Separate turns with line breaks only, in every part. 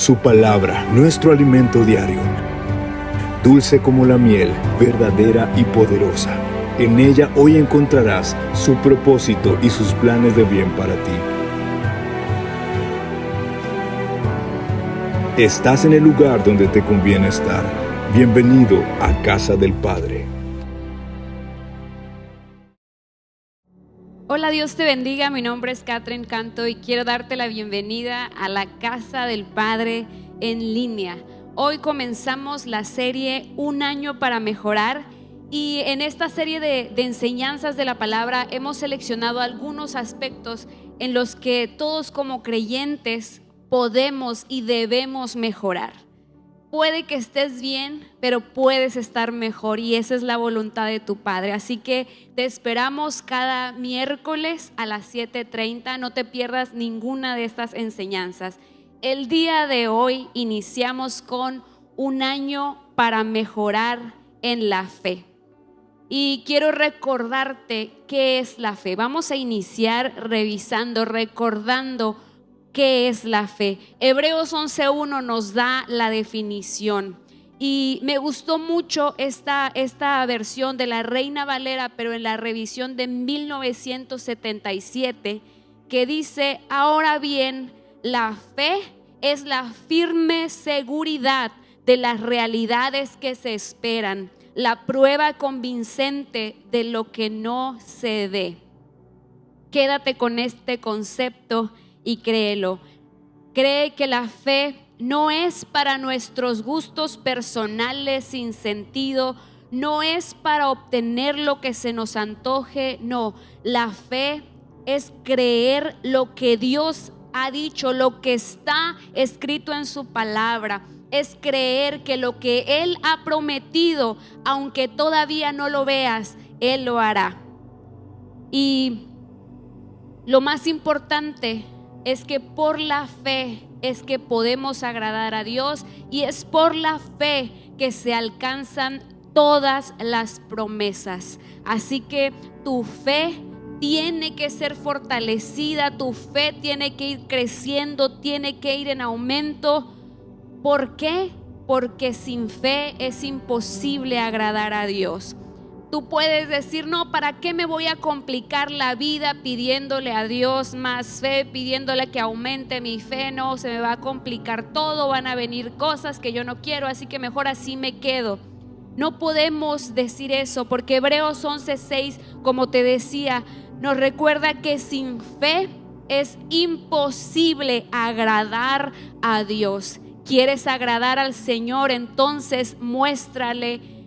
su palabra, nuestro alimento diario. Dulce como la miel, verdadera y poderosa. En ella hoy encontrarás su propósito y sus planes de bien para ti. Estás en el lugar donde te conviene estar. Bienvenido a Casa del Padre.
Hola, Dios te bendiga. Mi nombre es Catherine Canto y quiero darte la bienvenida a la Casa del Padre en línea. Hoy comenzamos la serie Un año para mejorar, y en esta serie de enseñanzas de la palabra hemos seleccionado algunos aspectos en los que todos como creyentes podemos y debemos mejorar. Puede que estés bien, pero puedes estar mejor, y esa es la voluntad de tu Padre. Así que te esperamos cada miércoles a las 7:30. No te pierdas ninguna de estas enseñanzas. El día de hoy iniciamos con un año para mejorar en la fe. Y quiero recordarte qué es la fe. Vamos a iniciar recordando ¿qué es la fe? Hebreos 11:1 nos da la definición, y me gustó mucho esta versión de la Reina Valera, pero en la revisión de 1977, que dice: ahora bien, la fe es la firme seguridad de las realidades que se esperan, la prueba convincente de lo que no se ve. Quédate con este concepto y créelo. Cree que la fe no es para nuestros gustos personales sin sentido, no es para obtener lo que se nos antoje. No, la fe es creer lo que Dios ha dicho, lo que está escrito en su palabra. Es creer que lo que Él ha prometido, aunque todavía no lo veas, Él lo hará. Y lo más importante es que por la fe es que podemos agradar a Dios, y es por la fe que se alcanzan todas las promesas. Así que tu fe tiene que ser fortalecida, tu fe tiene que ir creciendo, tiene que ir en aumento. ¿Por qué? Porque sin fe es imposible agradar a Dios. Tú puedes decir: no, ¿para qué me voy a complicar la vida pidiéndole a Dios más fe, pidiéndole que aumente mi fe? No, se me va a complicar todo, van a venir cosas que yo no quiero, así que mejor así me quedo. No podemos decir eso, porque Hebreos 11:6, como te decía, nos recuerda que sin fe es imposible agradar a Dios. ¿Quieres agradar al Señor? Entonces muéstrale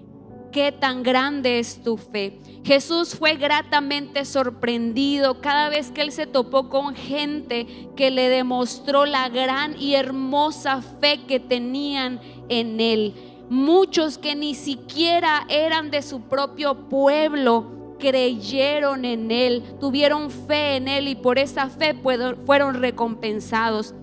qué tan grande es tu fe. Jesús fue gratamente sorprendido cada vez que Él se topó con gente que le demostró la gran y hermosa fe que tenían en Él. Muchos que ni siquiera eran de su propio pueblo creyeron en Él, tuvieron fe en Él, y por esa fe fueron recompensados.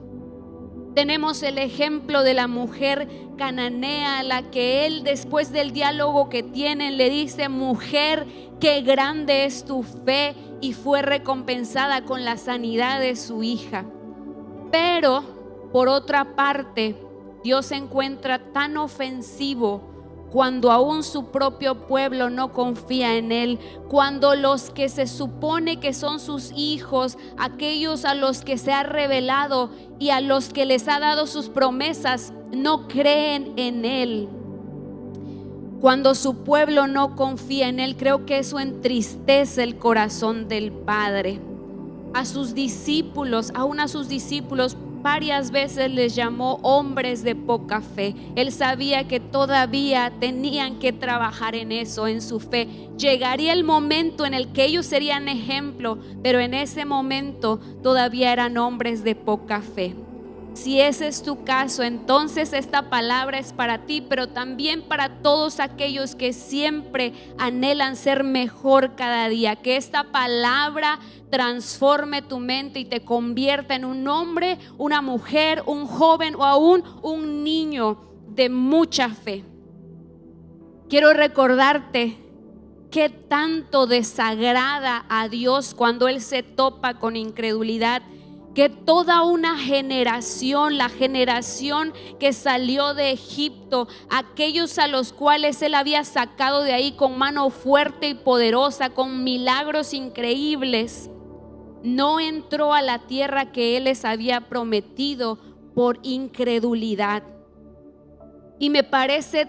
Tenemos el ejemplo de la mujer cananea, a la que Él, después del diálogo que tienen, le dice: mujer, qué grande es tu fe, y fue recompensada con la sanidad de su hija. Pero por otra parte, Dios se encuentra tan ofensivo cuando aún su propio pueblo no confía en Él, cuando los que se supone que son sus hijos, aquellos a los que se ha revelado y a los que les ha dado sus promesas, no creen en Él. Cuando su pueblo no confía en Él, creo que eso entristece el corazón del Padre. A sus discípulos, aún a sus discípulos, varias veces les llamó hombres de poca fe. Él sabía que todavía tenían que trabajar en eso, en su fe. Llegaría el momento en el que ellos serían ejemplo, pero en ese momento todavía eran hombres de poca fe. Si ese es tu caso, entonces esta palabra es para ti, pero también para todos aquellos que siempre anhelan ser mejor cada día. Que esta palabra transforme tu mente y te convierta en un hombre, una mujer, un joven o aún un niño de mucha fe. Quiero recordarte qué tanto desagrada a Dios cuando Él se topa con incredulidad, que toda una generación, la generación que salió de Egipto, aquellos a los cuales Él había sacado de ahí con mano fuerte y poderosa, con milagros increíbles, no entró a la tierra que Él les había prometido por incredulidad. Y me parece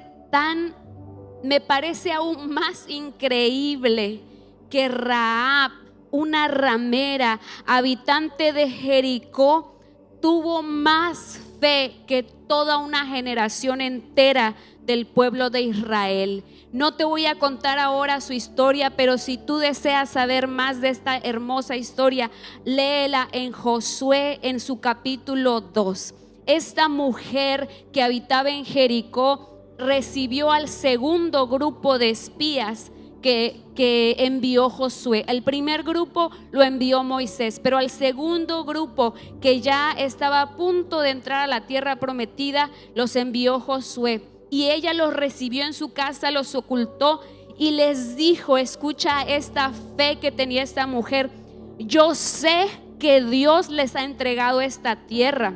aún más increíble que Rahab, una ramera, habitante de Jericó, tuvo más fe que toda una generación entera del pueblo de Israel. No te voy a contar ahora su historia, pero si tú deseas saber más de esta hermosa historia, léela en Josué en su capítulo 2. Esta mujer que habitaba en Jericó recibió al segundo grupo de espías que envió Josué. El primer grupo lo envió Moisés, pero al segundo grupo, que ya estaba a punto de entrar a la tierra prometida, los envió Josué. Y ella los recibió en su casa, los ocultó y les dijo, escucha esta fe que tenía esta mujer: yo sé que Dios les ha entregado esta tierra.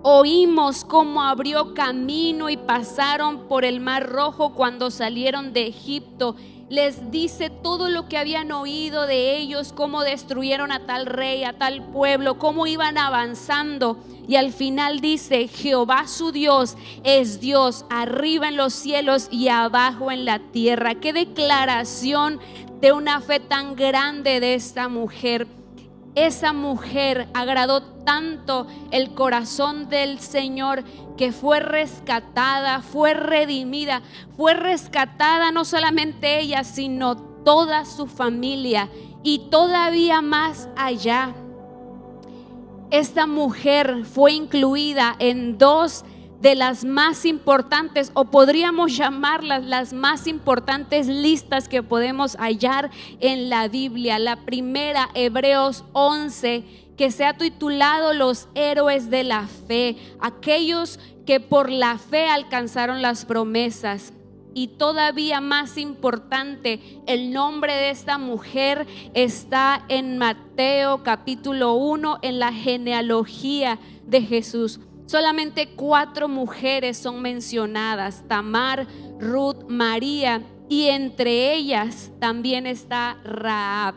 Oímos cómo abrió camino y pasaron por el Mar Rojo cuando salieron de Egipto. Les dice todo lo que habían oído de ellos, cómo destruyeron a tal rey, a tal pueblo, cómo iban avanzando. Y al final dice: Jehová su Dios es Dios arriba en los cielos y abajo en la tierra. Qué declaración de una fe tan grande de esta mujer. Esa mujer agradó tanto el corazón del Señor que fue rescatada, fue redimida, fue rescatada no solamente ella, sino toda su familia. Y todavía más allá, esta mujer fue incluida en dos de las más importantes, o podríamos llamarlas las más importantes listas que podemos hallar en la Biblia. La primera, Hebreos 11, que se ha titulado Los héroes de la fe, aquellos que por la fe alcanzaron las promesas. Y todavía más importante, el nombre de esta mujer está en Mateo capítulo 1, en la genealogía de Jesús. Solamente 4 mujeres son mencionadas: Tamar, Ruth, María, y entre ellas también está Rahab.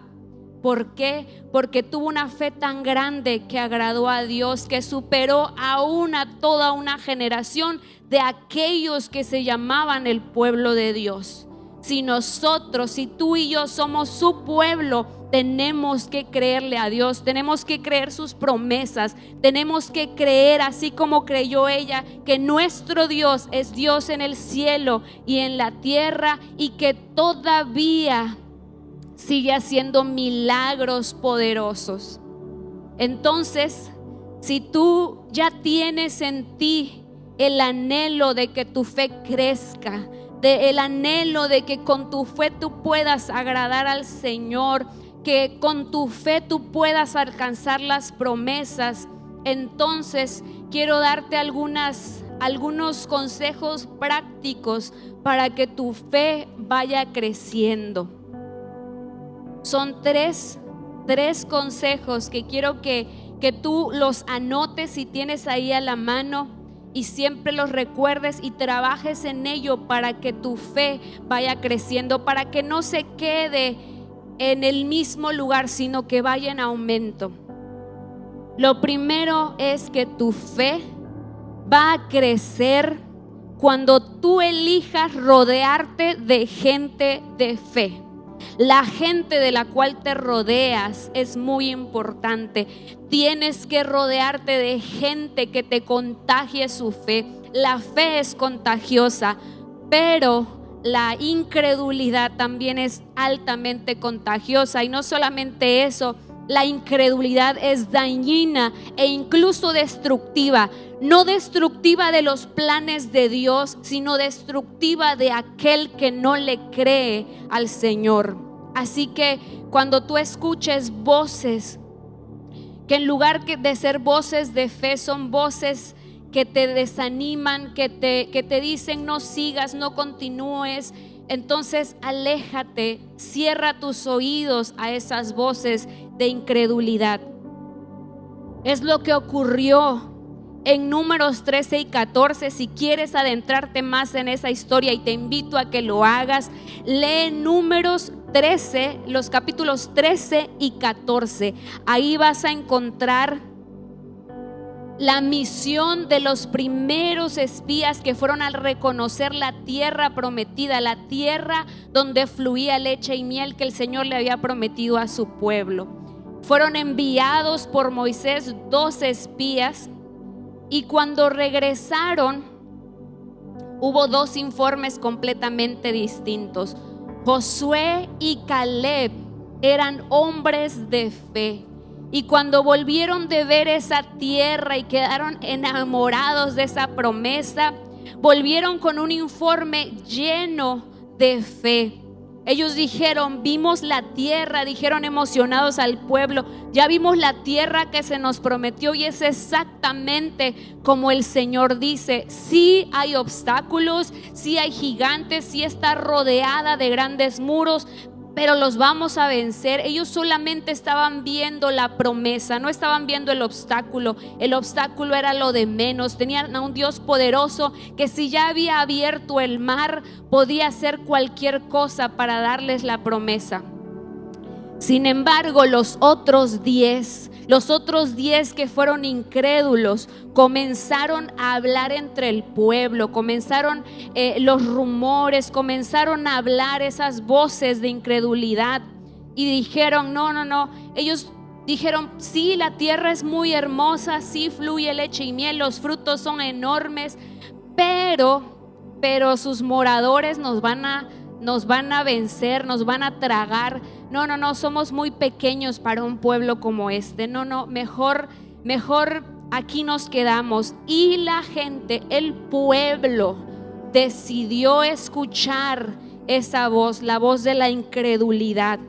¿Por qué? Porque tuvo una fe tan grande que agradó a Dios, que superó aún a toda una generación de aquellos que se llamaban el pueblo de Dios. Si nosotros, si tú y yo somos su pueblo, tenemos que creerle a Dios, tenemos que creer sus promesas, tenemos que creer, así como creyó ella, que nuestro Dios es Dios en el cielo y en la tierra, y que todavía sigue haciendo milagros poderosos. Entonces, si tú ya tienes en ti el anhelo de que tu fe crezca, el anhelo de que con tu fe tú puedas agradar al Señor, que con tu fe tú puedas alcanzar las promesas, entonces quiero darte algunos consejos prácticos para que tu fe vaya creciendo. Son tres consejos que quiero que tú los anotes si tienes ahí a la mano, y siempre los recuerdes y trabajes en ello para que tu fe vaya creciendo, para que no se quede en el mismo lugar, sino que vaya en aumento. Lo primero es que tu fe va a crecer cuando tú elijas rodearte de gente de fe. La gente de la cual te rodeas es muy importante. Tienes que rodearte de gente que te contagie su fe. La fe es contagiosa, pero la incredulidad también es altamente contagiosa. Y no solamente eso, la incredulidad es dañina e incluso destructiva. No destructiva de los planes de Dios, sino destructiva de aquel que no le cree al Señor. Así que cuando tú escuches voces que en lugar de ser voces de fe, son voces que te desaniman, que te dicen no sigas, no continúes, entonces aléjate, cierra tus oídos a esas voces de incredulidad. Es lo que ocurrió en Números 13 y 14. Si quieres adentrarte más en esa historia, y te invito a que lo hagas, lee Números 13, los capítulos 13 y 14. Ahí vas a encontrar la misión de los primeros espías que fueron al reconocer la tierra prometida, la tierra donde fluía leche y miel que el Señor le había prometido a su pueblo. Fueron enviados por Moisés 12 espías, y cuando regresaron hubo 2 informes completamente distintos. Josué y Caleb eran hombres de fe, y cuando volvieron de ver esa tierra y quedaron enamorados de esa promesa, volvieron con un informe lleno de fe. Ellos dijeron: vimos la tierra, dijeron emocionados al pueblo, ya vimos la tierra que se nos prometió, y es exactamente como el Señor dice. Sí hay obstáculos, sí hay gigantes, sí está rodeada de grandes muros, pero los vamos a vencer. Ellos solamente estaban viendo la promesa, no estaban viendo el obstáculo. El obstáculo era lo de menos. Tenían a un Dios poderoso que, si ya había abierto el mar, podía hacer cualquier cosa para darles la promesa. Sin embargo, los otros 10 que fueron incrédulos, comenzaron a hablar entre el pueblo, comenzaron los rumores, comenzaron a hablar esas voces de incredulidad, y dijeron: no. Ellos dijeron: sí, la tierra es muy hermosa, sí fluye leche y miel, los frutos son enormes, pero sus moradores nos van a vencer, nos van a tragar. No, somos muy pequeños para un pueblo como este. No, mejor aquí nos quedamos. Y la gente, el pueblo, decidió escuchar esa voz, la voz de la incredulidad.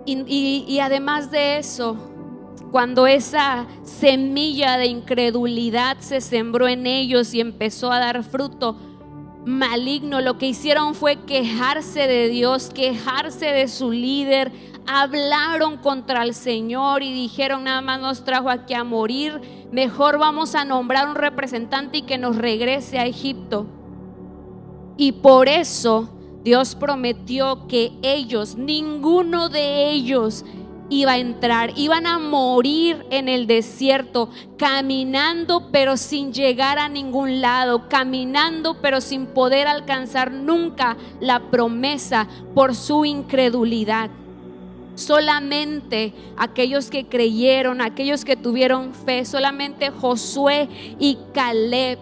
Y además de eso, cuando esa semilla de incredulidad se sembró en ellos y empezó a dar fruto maligno, lo que hicieron fue quejarse de Dios, quejarse de su líder. Hablaron contra el Señor y dijeron: nada más nos trajo aquí a morir, mejor vamos a nombrar un representante y que nos regrese a Egipto. Y por eso Dios prometió que ellos, ninguno de ellos iba a entrar, iban a morir en el desierto, caminando pero sin llegar a ningún lado, caminando pero sin poder alcanzar nunca la promesa por su incredulidad. Solamente aquellos que creyeron, aquellos que tuvieron fe, solamente Josué y Caleb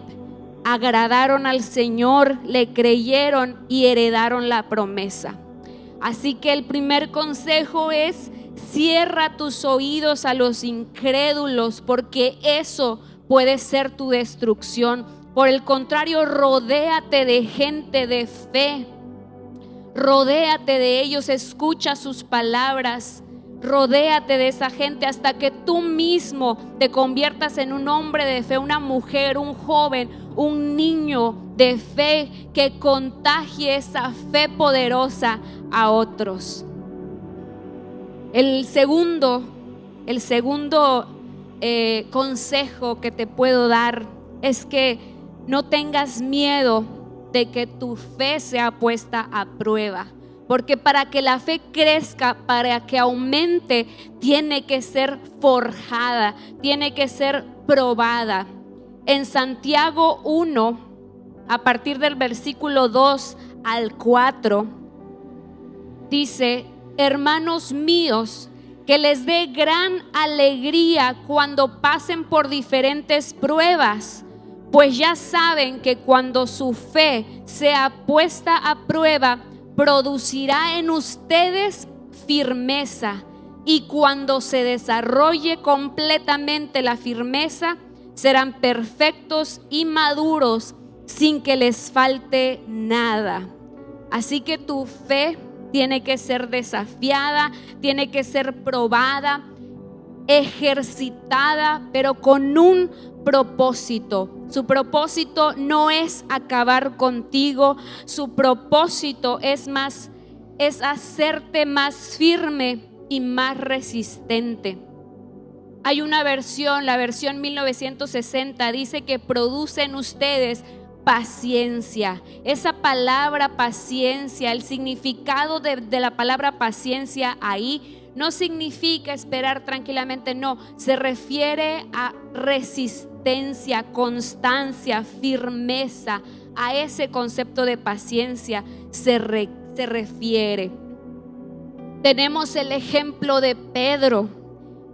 agradaron al Señor, le creyeron y heredaron la promesa. Así que el primer consejo es: cierra tus oídos a los incrédulos, porque eso puede ser tu destrucción. Por el contrario, rodéate de gente de fe, rodéate de ellos, escucha sus palabras, rodéate de esa gente hasta que tú mismo te conviertas en un hombre de fe, una mujer, un joven, un niño de fe que contagie esa fe poderosa a otros. El segundo consejo que te puedo dar es que no tengas miedo de que tu fe sea puesta a prueba, porque para que la fe crezca, para que aumente, tiene que ser forjada, tiene que ser probada. En Santiago 1, a partir del versículo 2 al 4, dice: hermanos míos, que les dé gran alegría cuando pasen por diferentes pruebas, pues ya saben que cuando su fe sea puesta a prueba, producirá en ustedes firmeza, y cuando se desarrolle completamente la firmeza, serán perfectos y maduros sin que les falte nada. Así que tu fe tiene que ser desafiada, tiene que ser probada, ejercitada, pero con un propósito. Su propósito no es acabar contigo, su propósito es hacerte más firme y más resistente. Hay una versión, la versión 1960, dice que produce en ustedes paciencia. Esa palabra paciencia, el significado de la palabra paciencia ahí no significa esperar tranquilamente, no, se refiere a resistencia, constancia, firmeza. A ese concepto de paciencia se refiere. Tenemos el ejemplo de Pedro.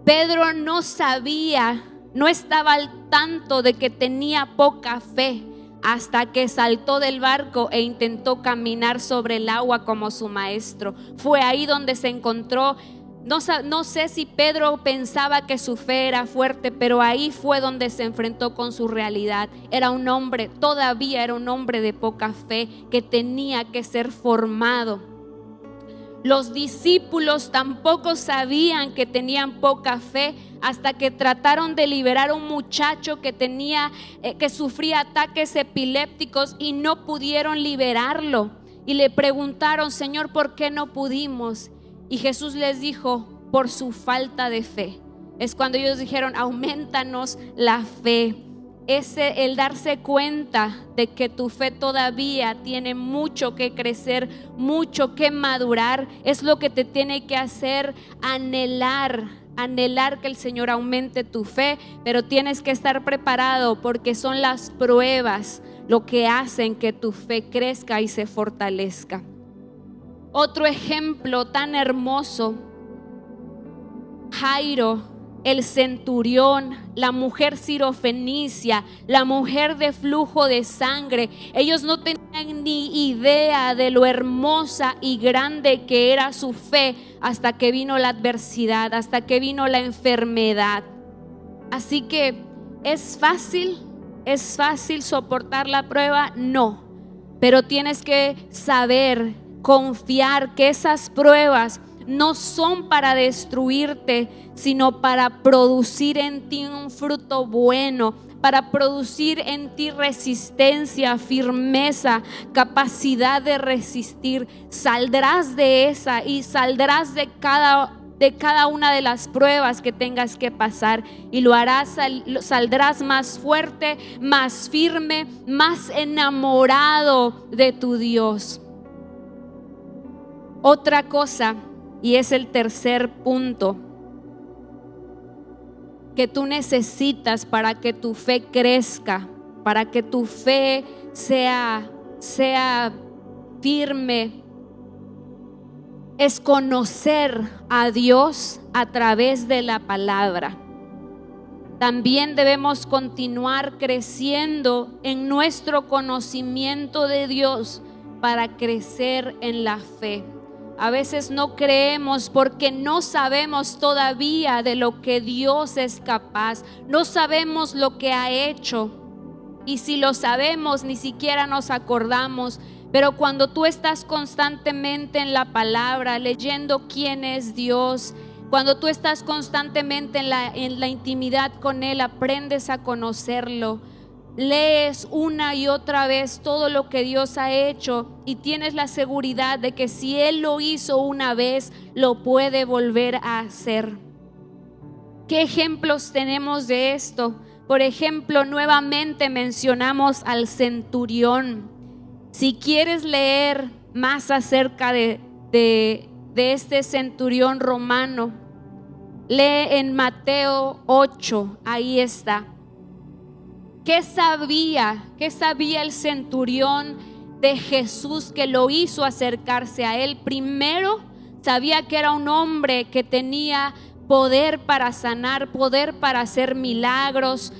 Pedro no sabía, no estaba al tanto de que tenía poca fe hasta que saltó del barco e intentó caminar sobre el agua como su maestro. Fue ahí donde se encontró. No sé si Pedro pensaba que su fe era fuerte, pero ahí fue donde se enfrentó con su realidad. Era un hombre, todavía era un hombre de poca fe que tenía que ser formado. Los discípulos tampoco sabían que tenían poca fe hasta que trataron de liberar a un muchacho que sufría ataques epilépticos y no pudieron liberarlo. Y le preguntaron: Señor, ¿por qué no pudimos? Y Jesús les dijo: por su falta de fe. Es cuando ellos dijeron: aumentanos la fe. El darse cuenta de que tu fe todavía tiene mucho que crecer, mucho que madurar, es lo que te tiene que hacer anhelar que el Señor aumente tu fe. Pero tienes que estar preparado, porque son las pruebas lo que hacen que tu fe crezca y se fortalezca. Otro ejemplo tan hermoso: Jairo, el centurión, la mujer sirofenicia, la mujer de flujo de sangre. Ellos no tenían ni idea de lo hermosa y grande que era su fe hasta que vino la adversidad, hasta que vino la enfermedad. Así que ¿es fácil soportar la prueba? No, pero tienes que saber, confiar que esas pruebas no son para destruirte, sino para producir en ti un fruto bueno, para producir en ti resistencia, firmeza, capacidad de resistir. Saldrás de esa y saldrás de cada una de las pruebas que tengas que pasar, y lo harás, saldrás más fuerte, más firme, más enamorado de tu Dios. Otra cosa, y es el tercer punto, que tú necesitas para que tu fe crezca, para que tu fe sea firme, es conocer a Dios a través de la palabra. También debemos continuar creciendo en nuestro conocimiento de Dios para crecer en la fe. A veces no creemos porque no sabemos todavía de lo que Dios es capaz, no sabemos lo que ha hecho, y si lo sabemos ni siquiera nos acordamos. Pero cuando tú estás constantemente en la palabra, leyendo quién es Dios, cuando tú estás constantemente en la intimidad con Él, aprendes a conocerlo. Lees una y otra vez todo lo que Dios ha hecho y tienes la seguridad de que si Él lo hizo una vez, lo puede volver a hacer. ¿Qué ejemplos tenemos de esto? Por ejemplo, nuevamente mencionamos al centurión. Si quieres leer más acerca de este centurión romano, lee en Mateo 8, ahí está. ¿Qué sabía el centurión de Jesús que lo hizo acercarse a Él? Primero, sabía que era un hombre que tenía poder para sanar, poder para hacer milagros,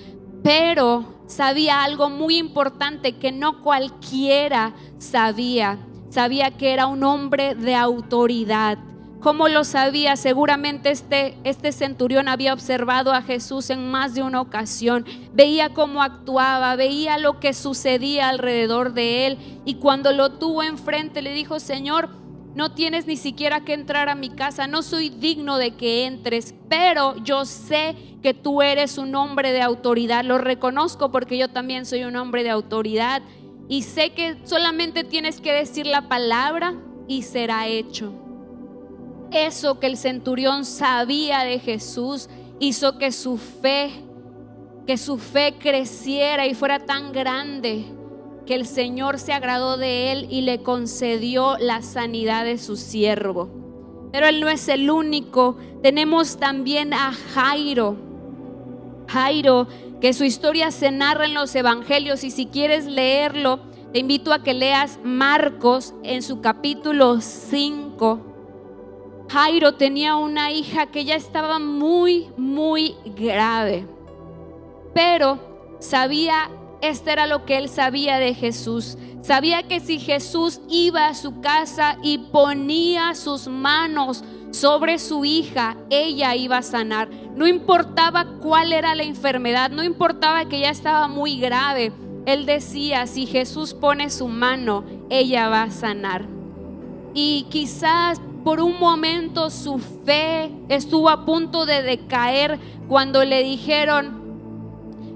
pero sabía algo muy importante que no cualquiera sabía. Sabía que era un hombre de autoridad. ¿Cómo lo sabía? Seguramente este centurión había observado a Jesús en más de una ocasión. Veía cómo actuaba, veía lo que sucedía alrededor de él, y cuando lo tuvo enfrente le dijo: Señor, no tienes ni siquiera que entrar a mi casa, no soy digno de que entres, pero yo sé que tú eres un hombre de autoridad. Lo reconozco porque yo también soy un hombre de autoridad, y sé que solamente tienes que decir la palabra y será hecho. Eso que el centurión sabía de Jesús hizo que su fe creciera y fuera tan grande que el Señor se agradó de él y le concedió la sanidad de su siervo. Pero él no es el único. Tenemos también a Jairo, que su historia se narra en los evangelios, y si quieres leerlo, te invito a que leas Marcos en su capítulo 5. Jairo tenía una hija que ya estaba muy, muy grave, pero esto era lo que él sabía de Jesús. Sabía que si Jesús iba a su casa y ponía sus manos sobre su hija, ella iba a sanar. No importaba cuál era la enfermedad, no importaba que ya estaba muy grave. Él decía, si Jesús pone su mano, ella va a sanar. Y quizás por un momento su fe estuvo a punto de decaer cuando le dijeron: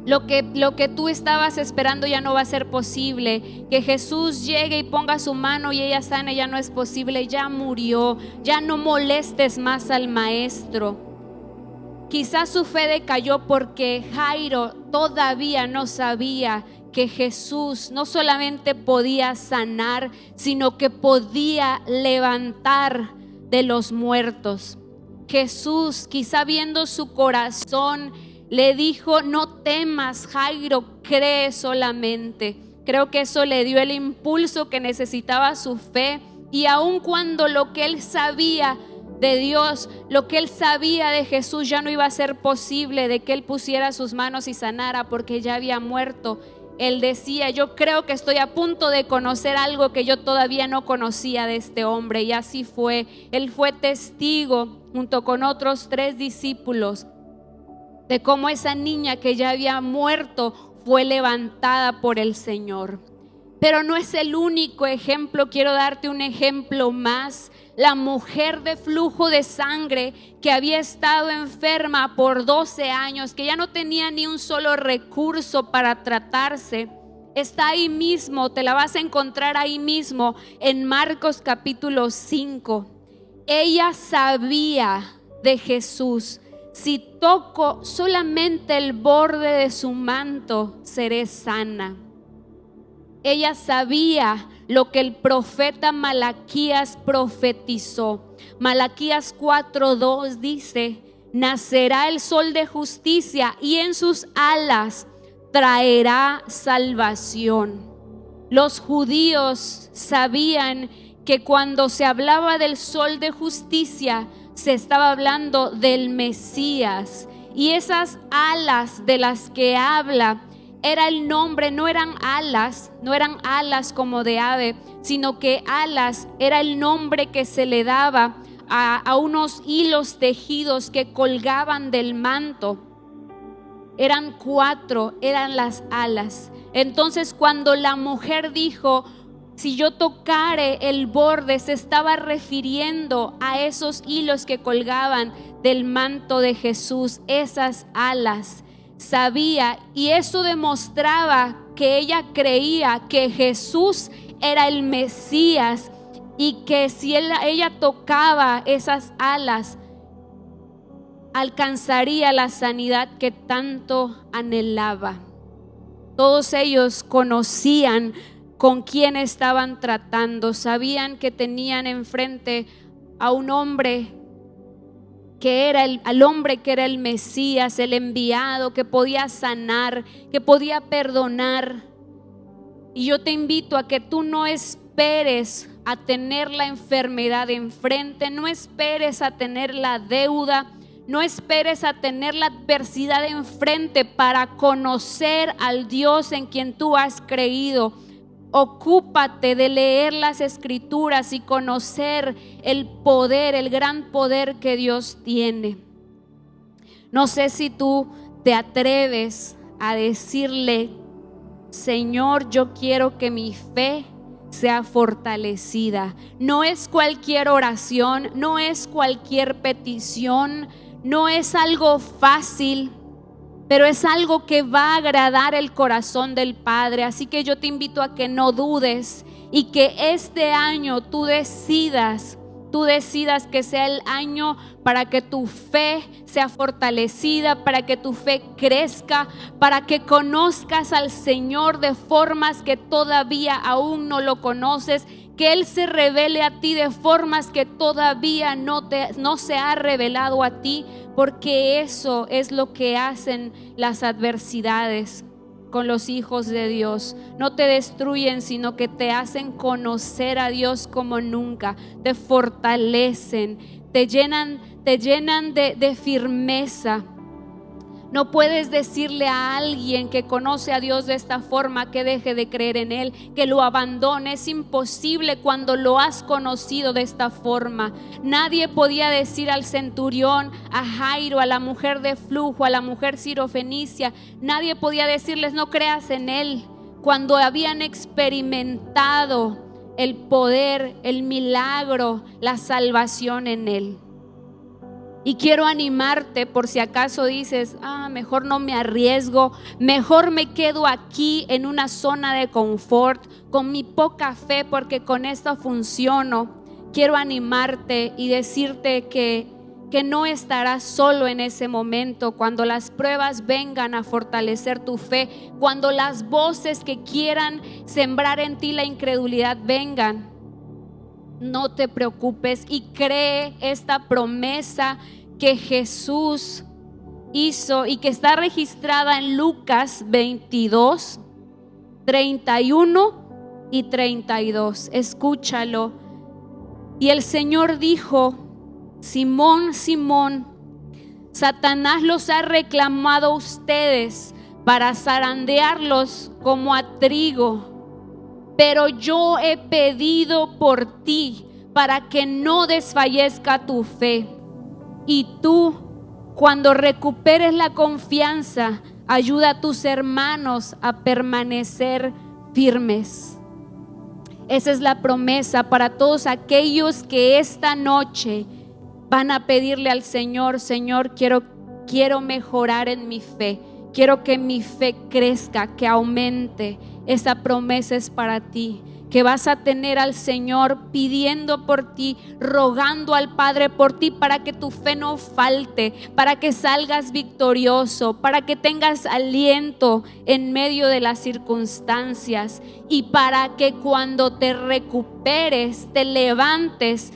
lo que tú estabas esperando ya no va a ser posible. Que Jesús llegue y ponga su mano y ella sane ya no es posible, ya murió, ya no molestes más al maestro. Quizás su fe decayó porque Jairo todavía no sabía que Jesús no solamente podía sanar, sino que podía levantar de los muertos. Jesús, quizá viendo su corazón, le dijo: no temas, Jairo, cree solamente. Creo que eso le dio el impulso que necesitaba su fe. Y aun cuando lo que él sabía de Dios, lo que él sabía de Jesús ya no iba a ser posible, de que él pusiera sus manos y sanara porque ya había muerto, él decía: yo creo que estoy a punto de conocer algo que yo todavía no conocía de este hombre. Y así fue. Él fue testigo junto con otros 3 discípulos de cómo esa niña que ya había muerto fue levantada por el Señor. Pero no es el único ejemplo. Quiero darte un ejemplo más. La mujer de flujo de sangre que había estado enferma por 12 años, que ya no tenía ni un solo recurso para tratarse, está ahí mismo, te la vas a encontrar ahí mismo en Marcos capítulo 5. Ella sabía de Jesús: si toco solamente el borde de su manto, seré sana. Ella sabía lo que el profeta Malaquías profetizó. Malaquías 4:2 dice: nacerá el sol de justicia y en sus alas traerá salvación. Los judíos sabían que cuando se hablaba del sol de justicia, se estaba hablando del Mesías. Y esas alas de las que habla era el nombre, no eran alas como de ave, sino que alas era el nombre que se le daba a unos hilos tejidos que colgaban del manto. Eran 4, eran las alas. Entonces cuando la mujer dijo: si yo tocare el borde, se estaba refiriendo a esos hilos que colgaban del manto de Jesús, esas alas. Sabía, y eso demostraba que ella creía que Jesús era el Mesías y que si ella tocaba esas alas, alcanzaría la sanidad que tanto anhelaba. Todos ellos conocían con quién estaban tratando, sabían que tenían enfrente a un hombre que era al hombre que era el Mesías, el enviado, que podía sanar, que podía perdonar. Y yo te invito a que tú no esperes a tener la enfermedad enfrente, no esperes a tener la deuda, no esperes a tener la adversidad enfrente para conocer al Dios en quien tú has creído. Ocúpate de leer las Escrituras y conocer el poder, el gran poder que Dios tiene. No sé si tú te atreves a decirle: Señor, yo quiero que mi fe sea fortalecida. No es cualquier oración, no es cualquier petición, no es algo fácil, pero es algo que va a agradar el corazón del Padre. Así que yo te invito a que no dudes y que este año tú decidas tú decidas que sea el año para que tu fe sea fortalecida, para que tu fe crezca, para que conozcas al Señor de formas que todavía aún no lo conoces, que Él se revele a ti de formas que todavía no se ha revelado a ti, porque eso es lo que hacen las adversidades con los hijos de Dios. No te destruyen, sino que te hacen conocer a Dios como nunca, te fortalecen, te llenan de firmeza. No puedes decirle a alguien que conoce a Dios de esta forma que deje de creer en Él, que lo abandone. Es imposible cuando lo has conocido de esta forma. Nadie podía decir al centurión, a Jairo, a la mujer de flujo, a la mujer sirofenicia, nadie podía decirles no creas en Él, cuando habían experimentado el poder, el milagro, la salvación en Él. Y quiero animarte por si acaso dices, mejor no me arriesgo, mejor me quedo aquí en una zona de confort con mi poca fe porque con esto funciono. Quiero animarte y decirte que no estarás solo en ese momento, cuando las pruebas vengan a fortalecer tu fe, cuando las voces que quieran sembrar en ti la incredulidad vengan. No te preocupes y cree esta promesa que Jesús hizo y que está registrada en Lucas 22, 31 y 32. Escúchalo. Y el Señor dijo: Simón, Simón, Satanás los ha reclamado a ustedes para zarandearlos como a trigo. Pero yo he pedido por ti para que no desfallezca tu fe. Y tú, cuando recuperes la confianza, ayuda a tus hermanos a permanecer firmes. Esa es la promesa para todos aquellos que esta noche van a pedirle al Señor: Señor, quiero mejorar en mi fe. Quiero que mi fe crezca, que aumente. Esa promesa es para ti, que vas a tener al Señor pidiendo por ti, rogando al Padre por ti, para que tu fe no falte, para que salgas victorioso, para que tengas aliento en medio de las circunstancias y para que cuando te recuperes, te levantes,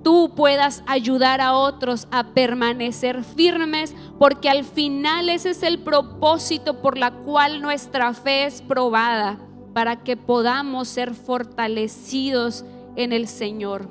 tú puedas ayudar a otros a permanecer firmes, porque al final ese es el propósito por la cual nuestra fe es probada, para que podamos ser fortalecidos en el Señor.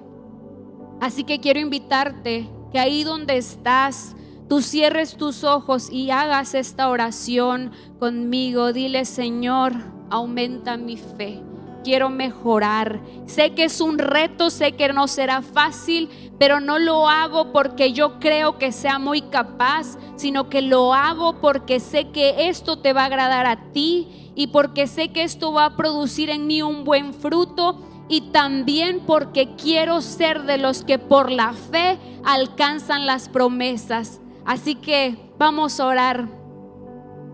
Así que quiero invitarte que ahí donde estás, tú cierres tus ojos y hagas esta oración conmigo. Dile: Señor, aumenta mi fe. Quiero mejorar. Sé que es un reto, sé que no será fácil, pero no lo hago porque yo creo que sea muy capaz, sino que lo hago porque sé que esto te va a agradar a ti y porque sé que esto va a producir en mí un buen fruto, y también porque quiero ser de los que por la fe alcanzan las promesas. Así que vamos a orar.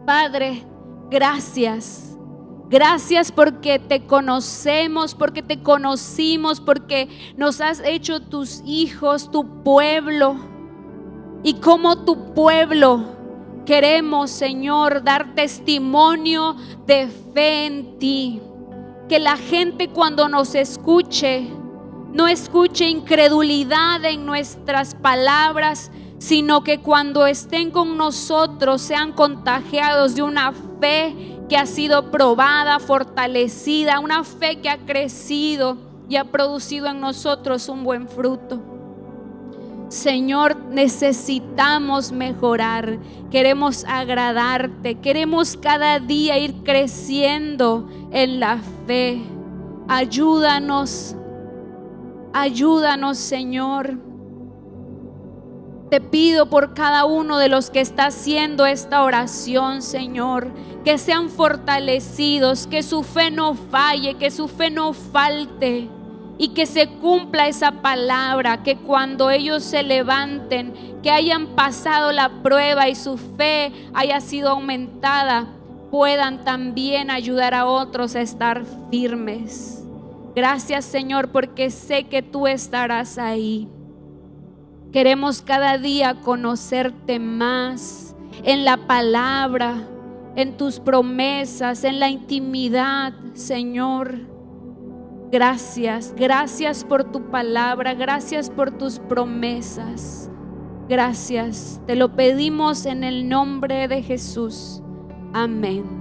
Padre, gracias. Gracias porque te conocemos, porque te conocimos, porque nos has hecho tus hijos, tu pueblo. Y como tu pueblo queremos, Señor, dar testimonio de fe en ti. Que la gente cuando nos escuche, no escuche incredulidad en nuestras palabras, sino que cuando estén con nosotros sean contagiados de una fe que ha sido probada, fortalecida, una fe que ha crecido y ha producido en nosotros un buen fruto. Señor, necesitamos mejorar, queremos agradarte, queremos cada día ir creciendo en la fe. Ayúdanos, Señor. Te pido por cada uno de los que está haciendo esta oración, Señor, que sean fortalecidos, que su fe no falle, que su fe no falte y que se cumpla esa palabra, que cuando ellos se levanten, que hayan pasado la prueba y su fe haya sido aumentada, puedan también ayudar a otros a estar firmes. Gracias, Señor, porque sé que tú estarás ahí. Queremos cada día conocerte más en la palabra, en tus promesas, en la intimidad, Señor. Gracias, gracias por tu palabra, gracias por tus promesas. Gracias, te lo pedimos en el nombre de Jesús. Amén.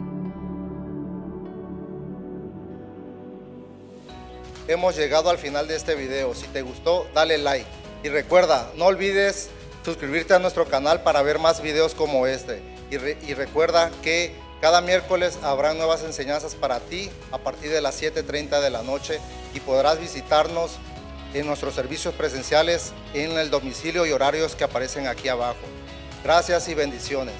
Hemos llegado al final de este video. Si te gustó, dale like. Y recuerda, no olvides suscribirte a nuestro canal para ver más videos como este. Y recuerda que cada miércoles habrá nuevas enseñanzas para ti a partir de las 7:30 de la noche y podrás visitarnos en nuestros servicios presenciales en el domicilio y horarios que aparecen aquí abajo. Gracias y bendiciones.